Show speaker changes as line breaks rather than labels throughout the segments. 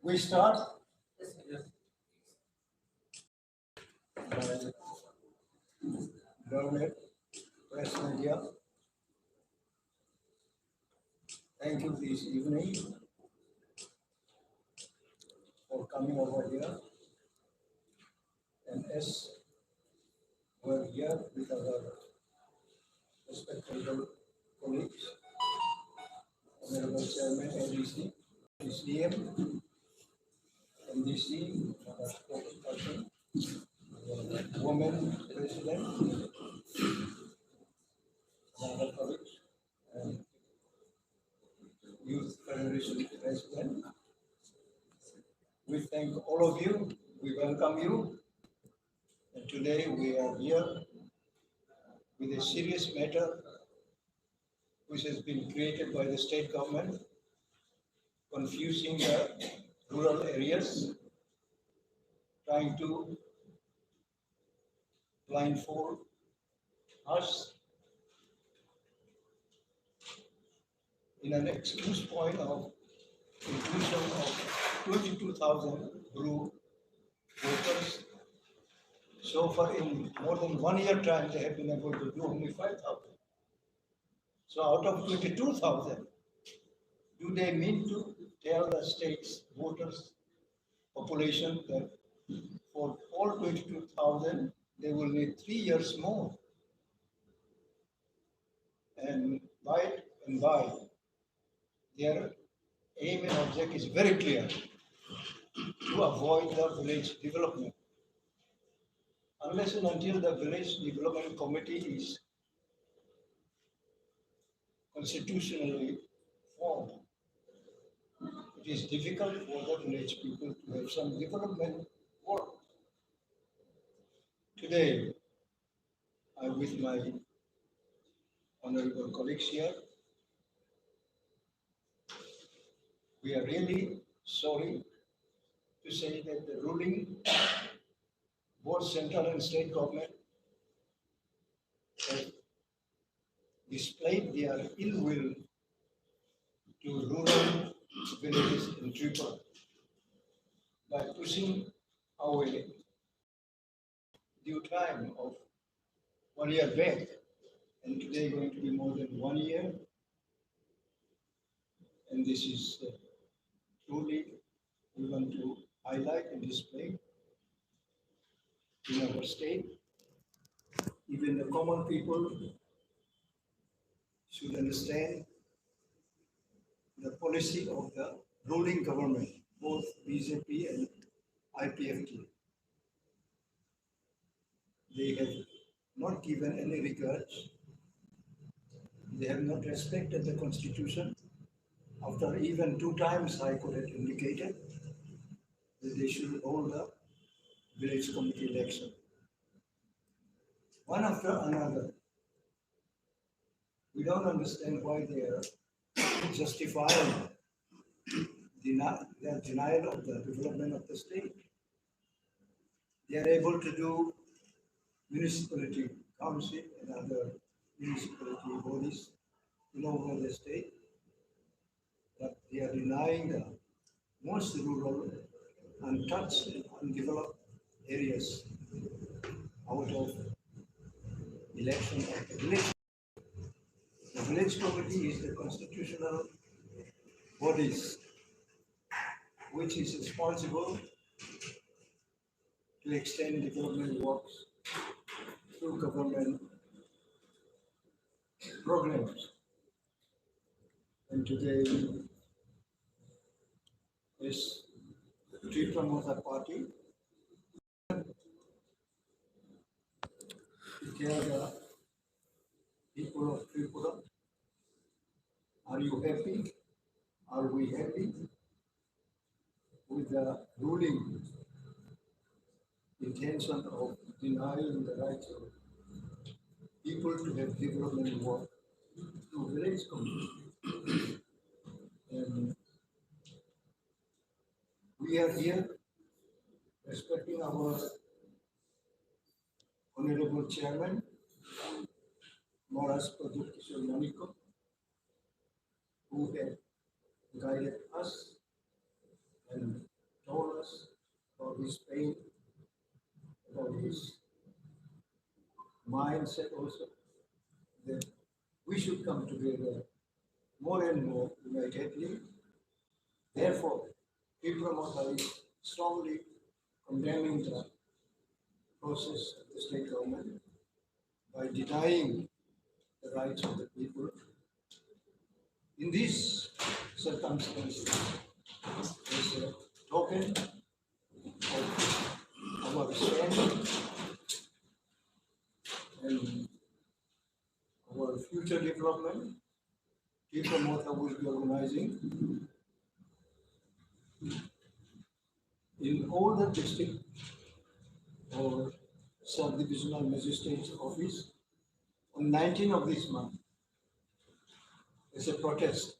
We start by government, press media. Thank you this evening for coming over here. And as we're here with our respectable colleagues, Honorable Chairman, ADC, DCM, MDC, our spokesperson, women president, other colleagues, and Youth Federation president. We thank all of you. We welcome you. And today we are here with a serious matter which has been created by the state government, confusing the rural areas, trying to blindfold us in an excuse point of inclusion of 22,000 blue voters. So far, in more than 1 year time, they have been able to do only 5,000. So out of 22,000, do they mean to tell the state's voters population that for all 22,000, they will need 3 years more? And by their aim and object is very clear: to avoid the village development. Unless and until the village development committee is constitutionally formed, it is difficult for the village people to have some development work. Today, I'm with my honorable colleagues here. We are really sorry to say that the ruling, both central and state government, have displayed their ill will to rural villages in Tipra by pushing away due time of 1 year back, and today going to be more than 1 year. And this is truly we want to highlight and display in our state. Even the common people should understand the policy of the ruling government, both BJP and IPFT. They have not given any regards. They have not respected the constitution. After even 2 times High Court had indicated that they should hold a village committee election. One after another. We don't understand why they are justifying their denial of the development of the state. They are able to do municipality council and other municipality bodies all over the state, but they are denying the most rural, untouched and undeveloped areas out of election of the village. The village committee is the constitutional bodies which is responsible to extend development works through government programs. And today, this Tipra Motha party to tell the people of Tripura, are you happy? Are we happy with the ruling intention of denying the rights of people to have development work through village community? And we are here respecting our Honorable Chairman, Moras Praduk Kishore Maniko, who have guided us and told us about his pain, about his mindset also, that we should come together more and more unitedly. Therefore, Tipra motha is strongly condemning the process of the state government by denying the rights of the people. In these circumstances, as a token of our stand and our future development, Tipra motha will be organizing in all the district or sub-divisional magistrate's office on 19th of this month as a protest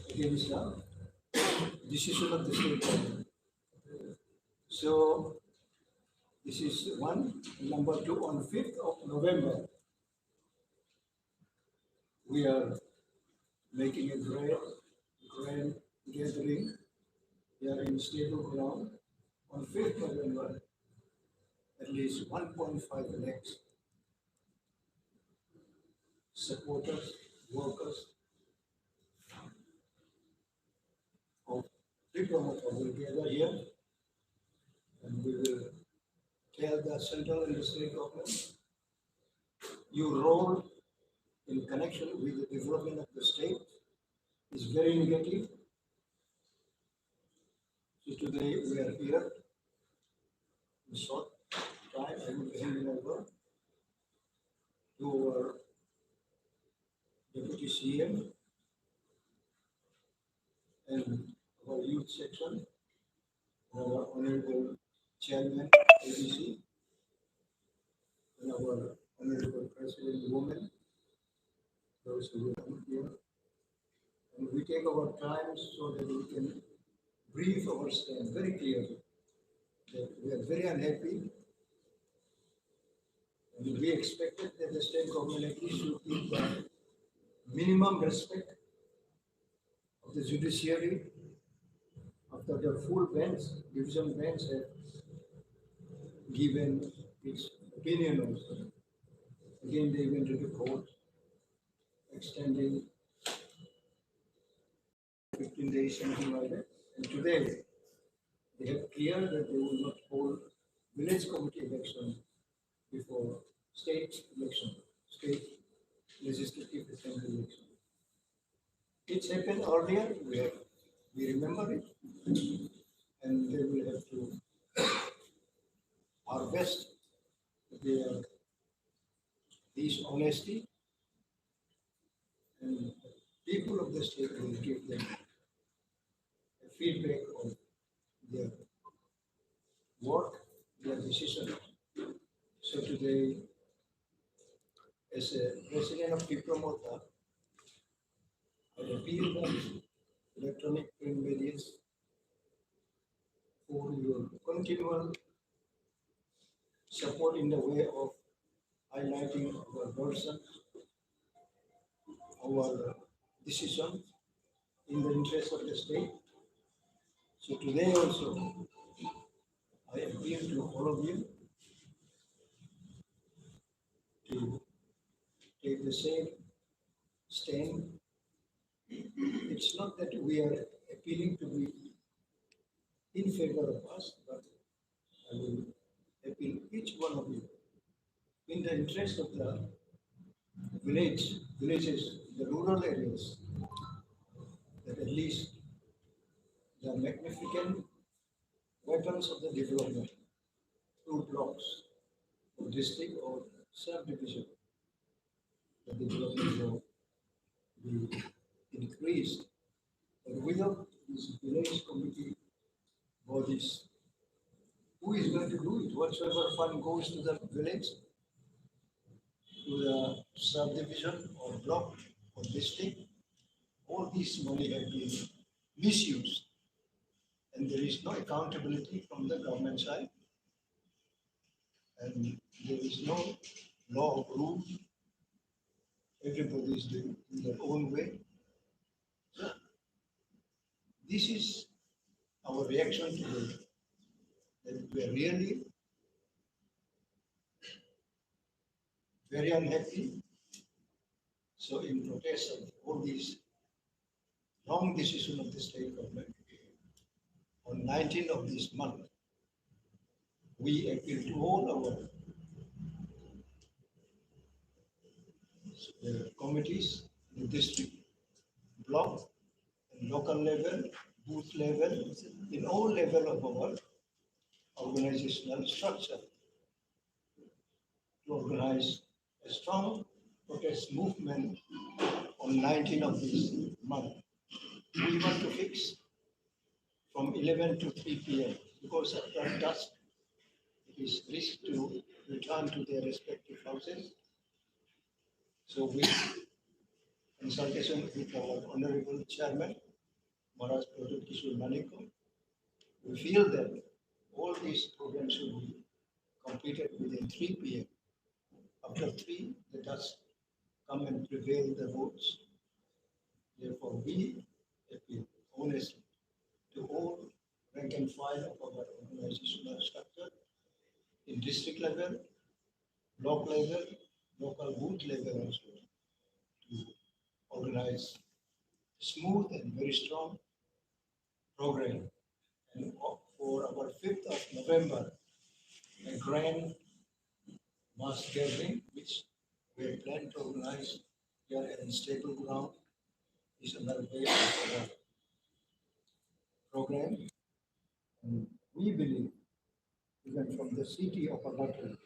against the decision of the state government. So this is one. Number two, on 5th of November, we are making a grand gathering here in stable ground on 5th November, at least 1.5 lakhs supporters, workers of Tipra motha will gather here, and we will tell the central and the state government, your role in connection with the development of the state is very negative. So today we are here in short time. I will hand over to our Deputy CM and our youth section, our Honorable Chairman ABC, and our Honorable President Women, those who will come here. And we take our time so that we can brief our stand very clearly that we are very unhappy, and we expected that the state government at least should give the minimum respect of the judiciary after the full bench, division bench have given its opinion also. Again, they went to the court, extending 15 days, something like that. And today, they have cleared that they will not hold village committee election before state election, state legislative assembly election. It's happened earlier, we remember it, and they will have to harvest their dishonesty, and people of the state will give them a feedback of their work, their decision. So today, as a president of Tipra motha, I appeal on electronic print medias for your continual support in the way of highlighting our version, our decision in the interest of the state. So today also, I appeal to all of you to take the same stand. It's not that we are appealing to be in favor of us, but I will appeal each one of you in the interest of the villages, the rural areas, that at least the magnificent weapons of the development, two blocks, or district or subdivision, the development will be increased. And without these village committee bodies, who is going to do it? Whatsoever fund goes to the village, to the subdivision or block or district, all this money have been misused, and there is no accountability from the government side, and there is no law of rule. Everybody is doing in their own way. This is our reaction today, that we are really very unhappy. So in protest of all these wrong decision of the state government, on 19th of this month, we appeal to all our committees, in the district, block, and local level, booth level, in all level of our organizational structure, to organize a strong protest movement on 19th of this month. We want to fix from 11 to 3 p.m. because after dusk, it is risk to return to their respective houses. So with consultation with our Honorable Chairman, Maharaj Pradut Kishore Manikam, we feel that all these programs should be completed within 3 p.m. After 3, let us come and prevail the votes. Therefore, we appeal honestly to all rank and file of our organizational structure in district level, block level, local booth level also, to organize smooth and very strong program. And for our 5th of November, a grand mass gathering, which we have planned to organize here in stable ground, is another way of our program. And we believe, even from the city of Agartala,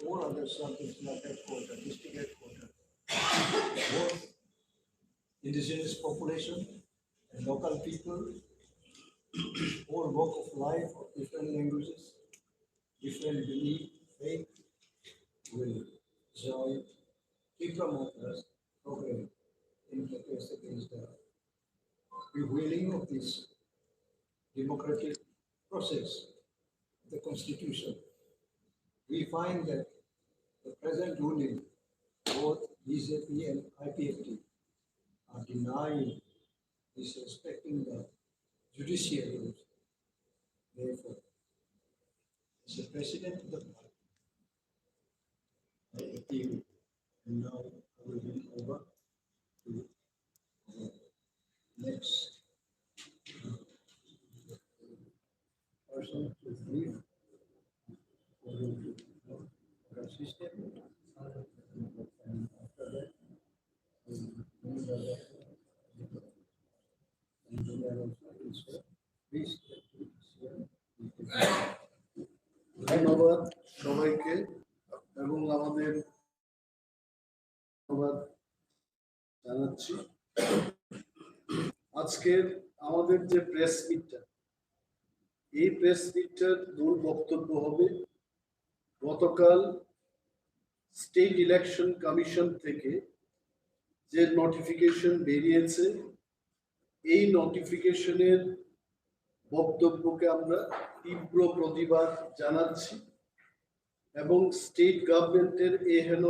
all other sub-regional headquarters, district headquarters, both indigenous population and local people, all walk of life of different languages, different belief, faith, will join Tipra program in protest against the revealing of this democratic process, the constitution. We find that the present ruling, both BJP and IPFT, are denying disrespecting the judiciary. Therefore, as the president of the party, I appeal, and now I will hand over to next person to brief our system, and after that, please.
ধন্যবাদ সবাইকে এবং আমাদের ধন্যবাদ জানাচ্ছি। আজকের আমাদের যে press মিটটা, এই প্রেস মিটটার মূল বক্তব্য হবে গতকাল স্টেট ইলেকশন কমিশন থেকে যে নোটিফিকেশন বেরিয়েছে, এই নোটিফিকেশনের বক্তব্যকে আমরা তীব্র প্রতিবাদ জানাচ্ছি এবং স্টেট গভর্নমেন্টের এহেন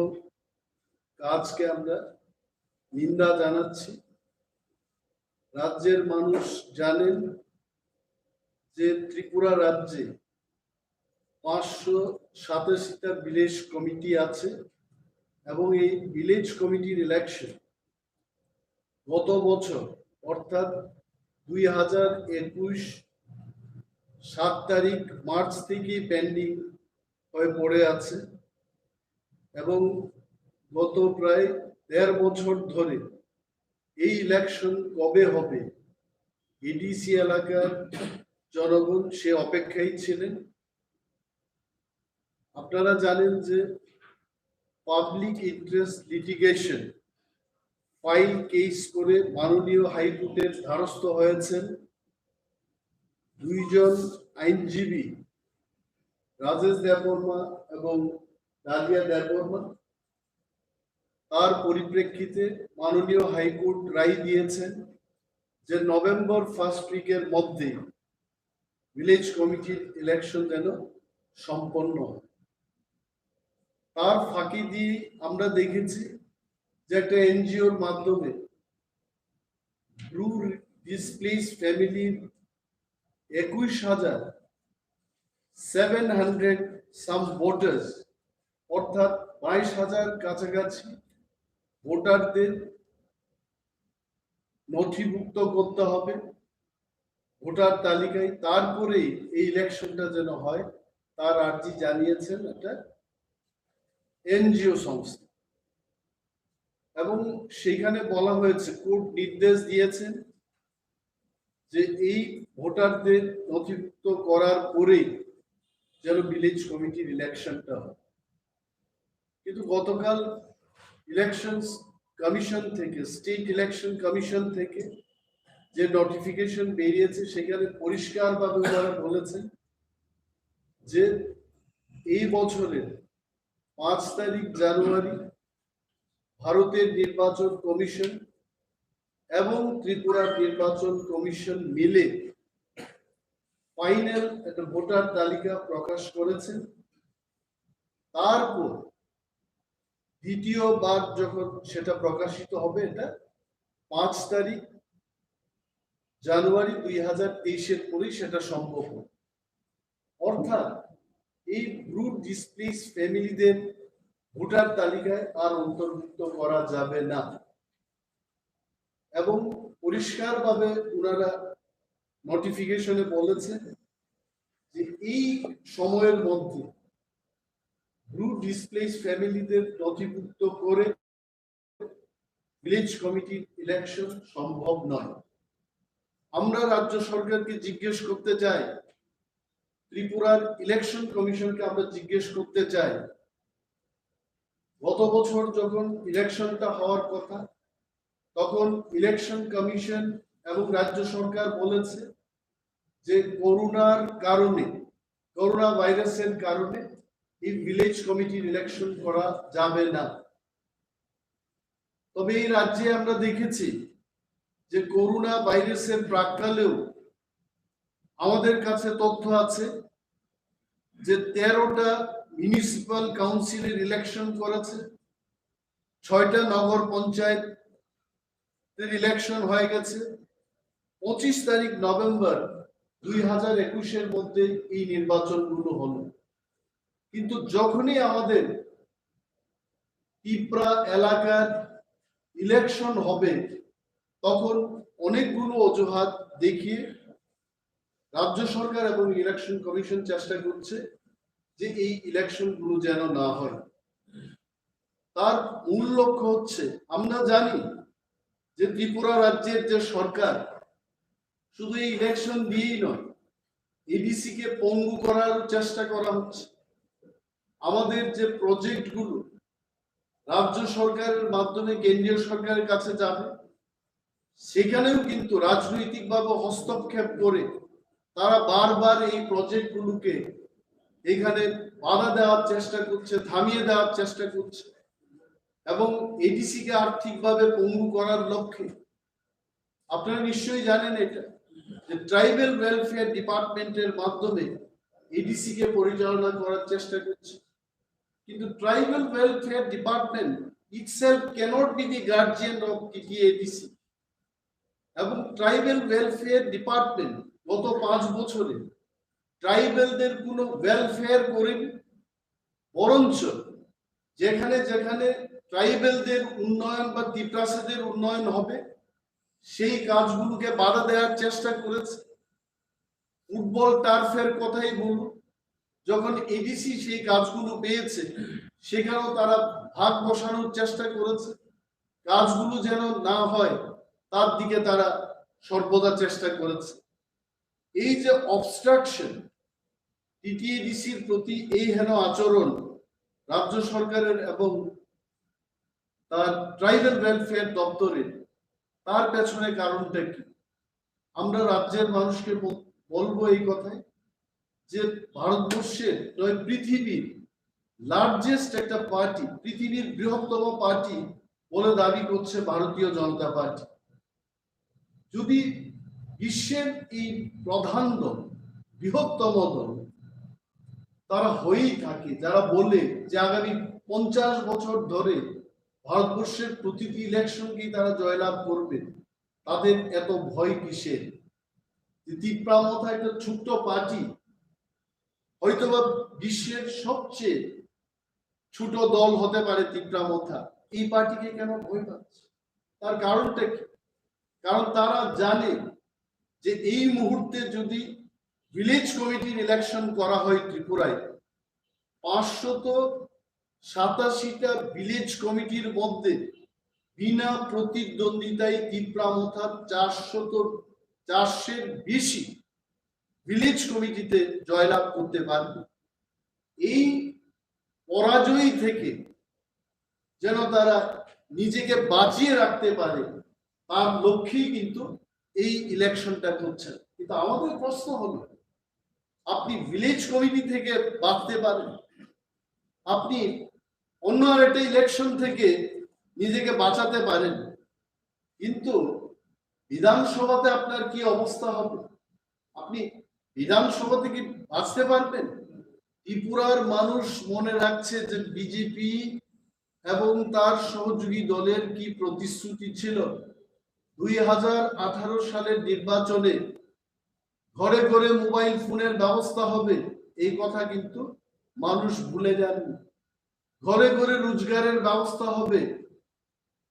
কাজকে আমরা নিন্দা জানাচ্ছি। রাজ্যের মানুষ জানেন যে ত্রিপুরা রাজ্যে 587টা ভিলেজ কমিটি আছে এবং এই ভিলেজ কমিটির ইলেকশন গত বছর অর্থাৎ 2021 7 তারিখ মার্চ থেকে পেন্ডিং হয়ে পড়ে আছে এবং গত প্রায় 1.5 বছর ধরে এই ইলেকশন কবে হবে এডিসি এলাকার জনগণ সে অপেক্ষায় ছিলেন। আপনারা জানেন যে public interest litigation file case করে মাননীয় হাইকোর্টের দ্বারস্থ হয়েছেন 2 জন আইনজীবী, রাজেশ দেববর্মা এবং ডালিয়া দেববর্মা। তার পরিপ্রেক্ষিতে মাননীয় হাইকোর্ট রায় দিয়েছেন যে নভেম্বর 1st উইকের মধ্যে ভিলেজ কমিটির ইলেকশন যেন সম্পন্ন হয়। তার ফাঁকি দিয়ে আমরা দেখেছি যে একটা এনজিওর মাধ্যমে blue displaced family 21,700 some voters অর্থাৎ 22,000 কাছাকাছি ভোটারদের নথিভুক্ত করতে হবে ভোটার তালিকায়, তারপরেই এই ইলেকশনটা যেন হয় তার আর্জি জানিয়েছেন একটা এনজিও সংস্থা। এবং সেখানে বলা হয়েছে, কোর্ট নির্দেশ দিয়েছেন যে এই ভোটারদের নথিভুক্ত করার পরেই যেন ভিলেজ কমিটির ইলেকশনটা হয়। কিন্তু গতকাল ইলেকশন কমিশন থেকে, স্টেট ইলেকশন কমিশন থেকে যে নোটিফিকেশন বেরিয়েছে সেখানে পরিষ্কারভাবে ওনারা বলেছেন যে এই বছরের 5 তারিখ জানুয়ারি ভারতের নির্বাচন কমিশন এবং ত্রিপুরার নির্বাচন কমিশন মিলে ফাইনাল একটা ভোটার তালিকা প্রকাশ করেছেন। তারপর দ্বিতীয়বার যখন সেটা প্রকাশিত হবে, এটা 5 তারিখ জানুয়ারি 2023-এর পরেই সেটা সম্ভব হবে। অর্থাৎ এই ব্রুট ডিসপ্লেস ফ্যামিলিদের ভোটার তালিকায় আর অন্তর্ভুক্ত করা যাবে না। এবং পরিষ্কারভাবে ওনারা নোটিফিকেশনে বলেছে যে এই সময়ের মধ্যে ব্রুট ডিসপ্লেস ফ্যামিলিদের নথিভুক্ত করে ভিলেজ কমিটির ইলেকশন সম্ভব নয়। আমরা রাজ্য সরকারকে জিজ্ঞেস করতে চাই, ত্রিপুরার ইলেকশন কমিশনকে আমরা জিজ্ঞেস করতে চাই, গত বছর যখন ইলেকশনটা হওয়ার কথা তখন ইলেকশন কমিশন এবং রাজ্য সরকার বলেছে যে করোনা ভাইরাসের কারণে এই ভিলেজ কমিটির ইলেকশন করা যাবে না। তবে এই রাজ্যে আমরা দেখেছি যে করোনা ভাইরাসের প্রাক্কালেও আমাদের কাছে তথ্য আছে যে 13টা মিউনিসিপাল কাউন্সিলের ইলেকশন করেছে, 6টা নগর পঞ্চায়েতের ইলেকশন হয়ে গেছে। 25 তারিখ নভেম্বর 2021-এর মধ্যে এই নির্বাচনগুলো হলো। কিন্তু যখনই আমাদের টিপ্রা এলাকার ইলেকশন হবে তখন অনেকগুলো অজুহাত দেখিয়ে রাজ্য সরকার এবং ইলেকশন কমিশন চেষ্টা করছে যে এই ইলেকশনগুলো যেন না হয়। তার মূল লক্ষ্য হচ্ছে, আমরা জানি যে ত্রিপুরা রাজ্যের যে সরকার শুধু এই ইলেকশন দিয়েই নয়, এডিসি কে পঙ্গু করার চেষ্টা করা হচ্ছে। আমাদের যে প্রজেক্টগুলো রাজ্য সরকারের মাধ্যমে কেন্দ্রীয় সরকারের কাছে যাবে, সেখানেও কিন্তু রাজনৈতিকভাবে হস্তক্ষেপ করে তারা বারবার এই প্রজেক্টগুলোকে এখানে বাধা দেওয়ার চেষ্টা করছে, থামিয়ে দেওয়ার চেষ্টা করছে এবং এডিসি কে আর্থিকভাবে পঙ্গু করার লক্ষ্যে। আপনারা নিশ্চয়ই জানেন এটা, যে ট্রাইবাল ওয়েলফেয়ার ডিপার্টমেন্টের মাধ্যমে এডিসি কে পরিচালনা করার চেষ্টা করছে। কিন্তু tribal welfare department itself cannot be the guardian of TTADC এবং ট্রাইবাল ওয়েলফেয়ার ডিপার্টমেন্ট গত 5 বছরে ট্রাইবালদের কোনো ওয়েলফেয়ার করেনি, বরঞ্চ যেখানে যেখানে ট্রাইবালদের উন্নয়ন বা তিপ্রাসীদের উন্নয়ন হবে সেই কাজগুলোকে বাধা দেওয়ার চেষ্টা করেছে। ফুটবল টার্ফের কথাই বলুন, যখন এডিসি সেই কাজগুলো পেয়েছে সেখানেও তারা ভাগ বসানোর চেষ্টা করেছে। কাজগুলো যেন না হয় তার দিকে তারা সর্বদা চেষ্টা করেছে। এই যে অবস্ট্রাকশন, টিটিএডিসির প্রতি এই হেন আচরণ রাজ্য সরকারের এবং তার ট্রাইবাল ওয়েলফেয়ার দপ্তরের, তার পেছনে কারণটা কি? আমরা রাজ্যের মানুষকে বলবো এই কথাই যে ভারতবর্ষের নয়, পৃথিবীর লার্জেস্ট একটা পার্টি, পৃথিবীর বৃহত্তম পার্টি বলে দাবি করছে ভারতীয় জনতা পার্টি। যদি বিশ্বের এই প্রধান দল, বৃহত্তম দল তারা হয়েই থাকে, যারা বলে যে আগামী 50 বছর ধরে ভারতবর্ষের প্রতিটি ইলেকশনকেই তারা জয়লাভ করবে, তাদের এত ভয় কিসের? তিপ্রা মথা একটা ছোট্ট পার্টি, হয়তোবা বিশ্বের সবচেয়ে ছোট দল হতে পারে তিপ্রা মথা, এই পার্টিকে কেন ভয় পাচ্ছে? তার কারণটা কি? কারণ তারা জানে যে এই মুহূর্তে যদি ভিলেজ কমিটির ইলেকশন করা হয় ত্রিপুরায়, 587টা ভিলেজ কমিটির মধ্যে বিনা প্রতিদ্বন্দ্বিতায় তিপ্রা মথা 400-400-এর বেশি ভিলেজ কমিটিতে জয়লাভ করতে পারবে। এই পরাজয় থেকে যেন তারা নিজেকে বাঁচিয়ে রাখতে পারে, তার লক্ষ্যেই কিন্তু এই ইলেকশনটা করছেন। কিন্তু আমাদের প্রশ্ন হলো, আপনি ভিলেজ কমিটি থেকে বাঁচতে পারেন, আপনি অন্য আরেকটা ইলেকশন থেকে নিজেকে বাঁচাতে পারেন, কিন্তু বিধানসভাতে আপনার কি অবস্থা হবে? আপনি বিধানসভা থেকে বাঁচতে পারবেন? ত্রিপুরার মানুষ মনে রাখছে যে বিজেপি এবং তার সহযোগী দলের কি প্রতিশ্রুতি ছিল। 2018 সালের নির্বাচনে ঘরে ঘরে মোবাইল ফোনের ব্যবস্থা হবে, এই কথা কিন্তু মানুষ ভুলে যাননি। ঘরে ঘরে রোজগারের ব্যবস্থা হবে,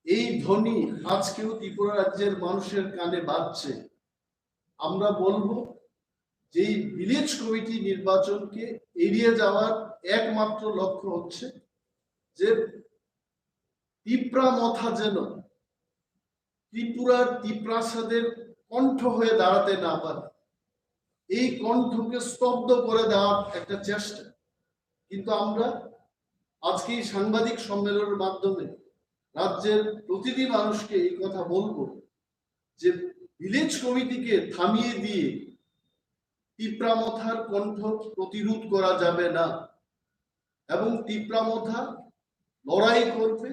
এই ধ্বনি আজকেও ত্রিপুরা রাজ্যের মানুষের কানে বাজছে। আমরা বলবো যে ভিলেজ কমিটি নির্বাচনকে এড়িয়ে যাওয়ার একমাত্র লক্ষ্য হচ্ছে যে তিপ্রা মথা যেন ত্রিপুরার তিপ্রাসাদের কণ্ঠ হয়ে দাঁড়াতে না পারে, এই কণ্ঠকে স্তব্ধ করে দেওয়ার একটা চেষ্টা। কিন্তু আমরা আজকে এই সাংবাদিক সম্মেলনের মাধ্যমে রাজ্যের প্রতিটি মানুষকে এই কথা বলবো যে ভিলেজ কমিটিকে থামিয়ে দিয়ে তিপ্রা মথার কণ্ঠ প্রতিরোধ করা যাবে না, এবং তিপ্রা মথা লড়াই করবে,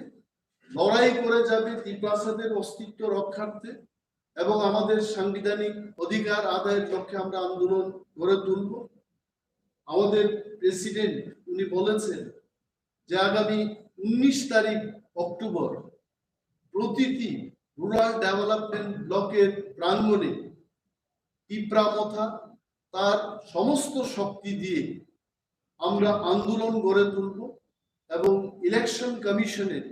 লড়াই করে যাবে তিপ্রাসাদের অস্তিত্ব রক্ষার্থে, এবং আমাদের সাংবিধানিক অধিকার আদায়ের লক্ষ্যে আমরা আন্দোলন গড়ে তুলব। আমাদের প্রেসিডেন্ট উনি বলেছেন যে আগামী 19 তারিখ অক্টোবর প্রতিটি রুরাল ডেভেলপমেন্ট ব্লকের প্রাঙ্গণে তিপ্রা মথা তার সমস্ত শক্তি দিয়ে আমরা আন্দোলন গড়ে তুলব, এবং ইলেকশন কমিশনের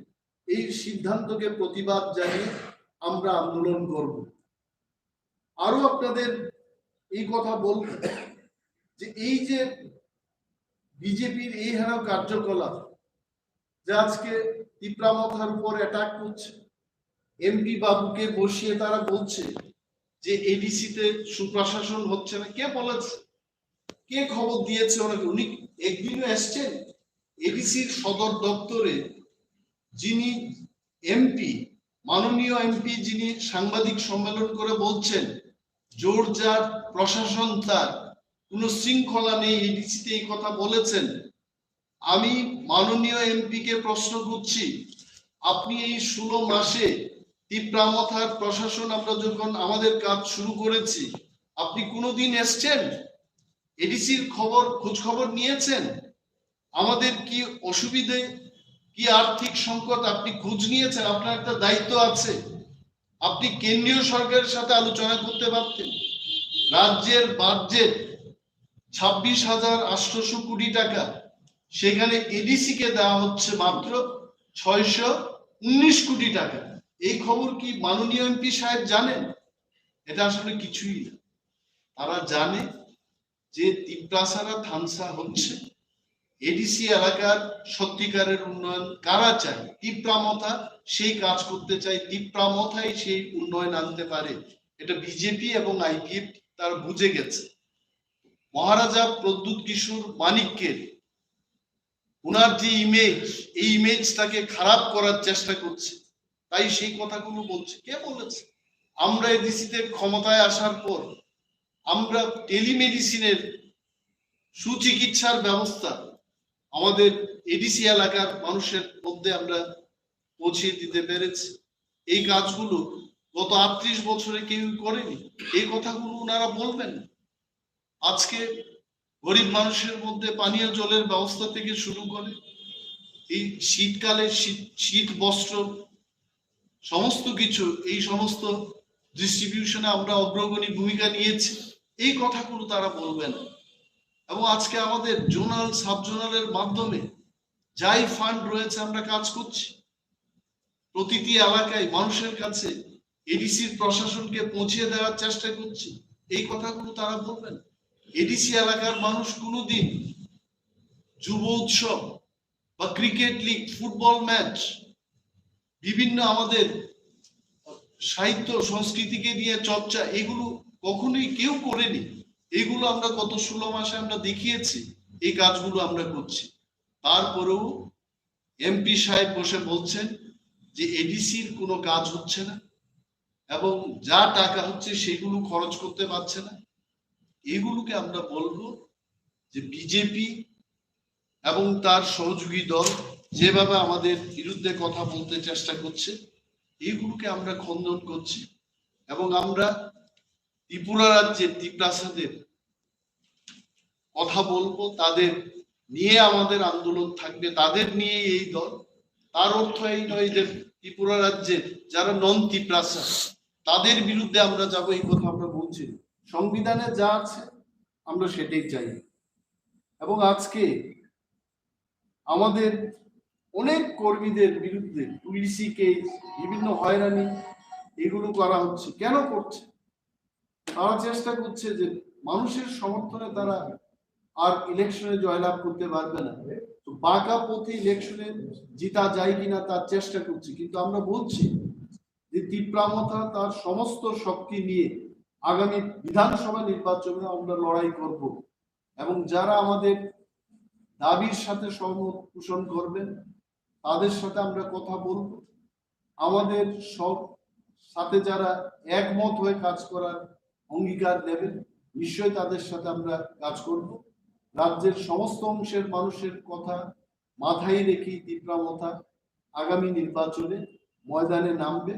এই সিদ্ধান্তকে প্রতিবাদ জানিয়ে আমরা আন্দোলন করব। আরো আপনাদের এই কথা বলব যে এই যে বিজেপির এই হেন কার্যকলাপ, যে আজকে তিপ্রা মথার উপর অ্যাটাক করছে, এমপি বাবুকে বসিয়ে তারা বলছে যে এডিসিতে সুপ্রশাসন হচ্ছে না। কে বলেছে? কে খবর দিয়েছে ওনাকে? উনি একদিনও এসছেন এডিসির সদর দপ্তরে? যিনি এমপি, মাননীয় এমপি, যিনি সাংবাদিক সম্মেলন করে বলছেন জোরজার প্রশাসন, তার কোনো শৃঙ্খলা নেই, এডিসিতে এই কথা বলেছেন। আমি মাননীয় এমপি কে প্রশ্ন করছি, আপনি এই 16 মাসে তিপ্রা মথার প্রশাসন আমরা যখন আমাদের কাজ শুরু করেছি, আপনি কোনোদিন এসছেন? এডিসির খোঁজ খবর নিয়েছেন? আমাদের কি অসুবিধে, কি আর্থিক সংকট আপনি খোঁজ নিয়েছেন? আপনার একটা দায়িত্ব আছে, আপনি কেন্দ্রীয় সরকারের সাথে আলোচনা করতে পারতেন। রাজ্যের বাজেট 26,800 কোটি টাকা, সেখানে এডিসি কে দেওয়া হচ্ছে মাত্র 619 কোটি টাকা। এই খবর কি মাননীয় এমপি সাহেব জানেন? এটা আসলে কিছুই না। তারা জানে যে তিপ্রাসারা থানসা হচ্ছে, এডিসি এলাকার সত্যিকারের উন্নয়ন কারা চায়? তিপ্রা মথা সেই কাজ করতে চায়, তিপ্রা মথাই সেই উন্নয়ন আনতে পারে। এটা বিজেপি এবং আইপিএফ তারা বুঝে গেছে। মহারাজা প্রদ্যুৎ কিশোর মানিক্যের ওনার যে ইমেজ, এই ইমেজটাকে খারাপ করার চেষ্টা করছে, তাই সেই কথাগুলো বলছে। কে বলেছে? আমরা এডিসিতে ক্ষমতায় আসার পর আমরা টেলিমেডিসিনের সুচিকিৎসার ব্যবস্থা আমাদের এডিসি এলাকার মানুষের মধ্যে আমরা পৌঁছে দিতে পেরেছি। এই কাজগুলো গত 38 বছরে কেউ করেনি। এই কথাগুলো ওনারা বলবেন। আজকে গরিব মানুষের মধ্যে পানীয় জলের ব্যবস্থা থেকে শুরু করে এই শীতকালে শীত বস্ত্র সমস্ত কিছু, এই সমস্ত ডিস্ট্রিবিউশনে আমরা অগ্রগণী ভূমিকা নিয়েছি, এই কথাগুলো তারা বলবে না। এবং আজকে আমাদের জোনাল সাব জোনালের মাধ্যমে যাই ফান্ড রয়েছে আমরা কাজ করছি, প্রতিটি এলাকায় মানুষের কাছে এডিসির প্রশাসনকে পৌঁছে দেওয়ার চেষ্টা করছি, এই কথাগুলো তারা বলবেন। এডিসি এলাকার মানুষ কোনোদিন যুব উৎসব বা ক্রিকেট লিগ, ফুটবল ম্যাচ, বিভিন্ন আমাদের সাহিত্য সংস্কৃতিকে নিয়ে চর্চা, এগুলো কখনোই কেউ করেনি। এগুলো আমরা গত 16 মাসে আমরা দেখিয়েছি, এই কাজগুলো আমরা করছি। তারপরেও এমপি সাহেব বসে বলছেন যে এডিসির কোনো কাজ হচ্ছে না এবং যা টাকা হচ্ছে সেগুলো খরচ করতে পারছে না। এগুলোকে আমরা বলবো যে বিজেপি এবং তার সহযোগী দল যেভাবে আমাদের বিরুদ্ধে কথা বলতে চেষ্টা করছে, এইগুলোকে আমরা খণ্ডন করছি। এবং আমরা ত্রিপুরা রাজ্যের ত্রিপ্রাসাদের কথা বলবো, তাদের নিয়ে আমাদের আন্দোলন থাকবে, তাদের নিয়ে এই দল। তার অর্থ এই নয় যে ত্রিপুরা রাজ্যের যারা নন ত্রিপ্রাসাদ তাদের বিরুদ্ধে আমরা যাব, এই কথা আমরা বলছি। সংবিধানে যা আছে আমরা সেটাই চাই। এবং আজকে আমাদের অনেক কর্মীদের বিরুদ্ধে পুলিশি কেস, বিভিন্ন হয়রানি এগুলো করা হচ্ছে। কেন করছে? তারা চেষ্টা করছে যে মানুষের সমর্থনে তারা আর ইলেকশনে জয়লাভ করতে পারবে না, তো বাঁকা পথে ইলেকশনে জিতা যায় কিনা তার চেষ্টা করছে। কিন্তু আমরা বলছি যে ত্রিপ্রা মথা তার সমস্ত শক্তি নিয়ে আগামী বিধানসভা নির্বাচনে আমরা লড়াই করব এবং যারা আমাদের দাবির সাথে সহমত পোষণ করবেন তাদের সাথে আমরা কথা বলবো। আমাদের সব সাথে যারা একমত হয়ে কাজ করার অঙ্গীকার দেবেন নিশ্চয়ই তাদের সাথে আমরা কাজ করব। রাজ্যের সমস্ত অংশের মানুষের কথা মাথায় রেখে ত্রিপ্রা মথা আগামী নির্বাচনে ময়দানে নামবে।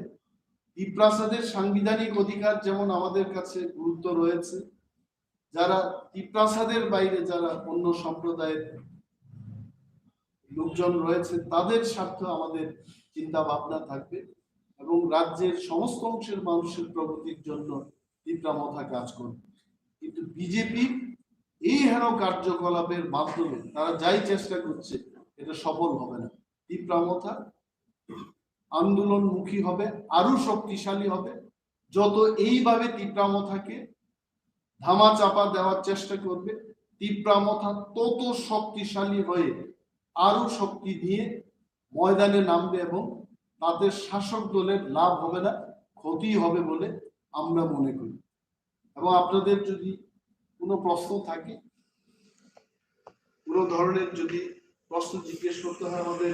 ত্রিপ্রাসাদের সাংবিধানিক অধিকার যেমন আমাদের কাছে গুরুত্ব রয়েছে, যারা ত্রিপ্রাসাদের বাইরে যারা অন্য সম্প্রদায়ের লোকজন রয়েছে তাদের স্বার্থ আমাদের চিন্তা ভাবনা থাকবে এবং রাজ্যের সমস্ত অংশের মানুষের প্রগতির জন্য ত্রিপ্রা মথা কাজ করবে। কিন্তু বিজেপি এই হেন কার্যকলাপের মাধ্যমে তারা যাই চেষ্টা করছে এটা সফল হবে না। ত্রিপ্রা মথা আন্দোলনমুখী হবে, আরো শক্তিশালী হবে। যত এইভাবে ত্রিপ্রা মথাকে ধামা চাপা দেওয়ার চেষ্টা করবে, ত্রিপ্রা মথা তত শক্তিশালী হয়ে আরো শক্তি দিয়ে ময়দানে নামবে এবং তাদের শাসক দলের লাভ হবে না, ক্ষতি হবে বলে আমরা মনে করি। এবং আপনাদের যদি কোনো প্রশ্ন থাকে, কোনো ধরনের যদি প্রশ্ন জিজ্ঞেস করতে হয় আমাদের